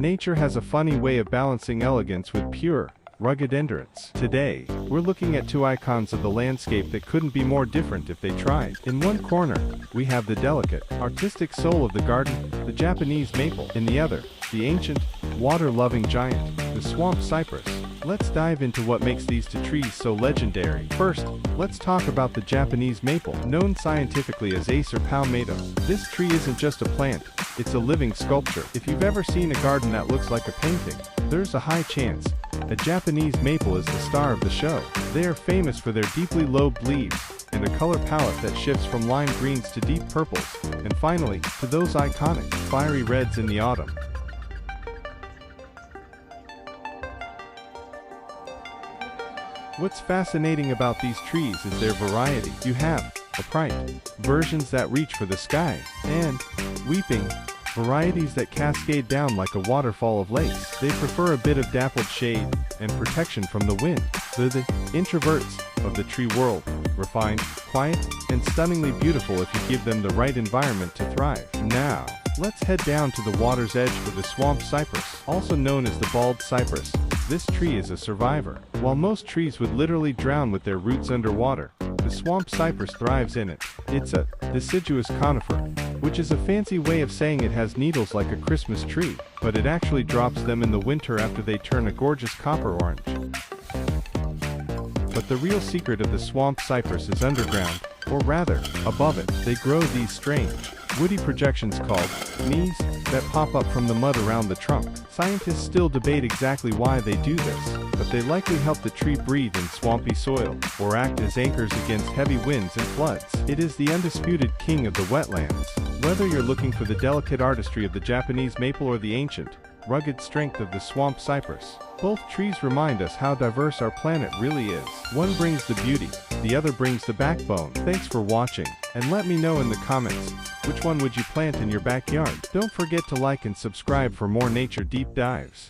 Nature has a funny way of balancing elegance with pure, rugged endurance. Today, we're looking at two icons of the landscape that couldn't be more different if they tried. In one corner, we have the delicate, artistic soul of the garden, the Japanese maple. In the other, the ancient, water-loving giant, the swamp cypress. Let's dive into what makes these two trees so legendary. First, let's talk about the Japanese maple, known scientifically as Acer palmatum. This tree isn't just a plant, it's a living sculpture. If you've ever seen a garden that looks like a painting, there's a high chance a Japanese maple is the star of the show. They are famous for their deeply lobed leaves and a color palette that shifts from lime greens to deep purples, and finally, to those iconic, fiery reds in the autumn. What's fascinating about these trees is their variety. You have upright versions that reach for the sky, and weeping varieties that cascade down like a waterfall of lace. They prefer a bit of dappled shade and protection from the wind. They're the introverts of the tree world, refined, quiet, and stunningly beautiful if you give them the right environment to thrive. Now, let's head down to the water's edge for the swamp cypress, also known as the bald cypress. This tree is a survivor. While most trees would literally drown with their roots underwater, the swamp cypress thrives in it. It's a deciduous conifer, which is a fancy way of saying it has needles like a Christmas tree, but it actually drops them in the winter after they turn a gorgeous copper orange. But the real secret of the swamp cypress is underground, or rather, above it. They grow these strange, woody projections called knees that pop up from the mud around the trunk. Scientists still debate exactly why they do this, but they likely help the tree breathe in swampy soil, or act as anchors against heavy winds and floods. It is the undisputed king of the wetlands. Whether you're looking for the delicate artistry of the Japanese maple or the ancient, rugged strength of the swamp cypress, both trees remind us how diverse our planet really is. One brings the beauty, the other brings the backbone. Thanks for watching, and let me know in the comments, which one would you plant in your backyard? Don't forget to like and subscribe for more nature deep dives.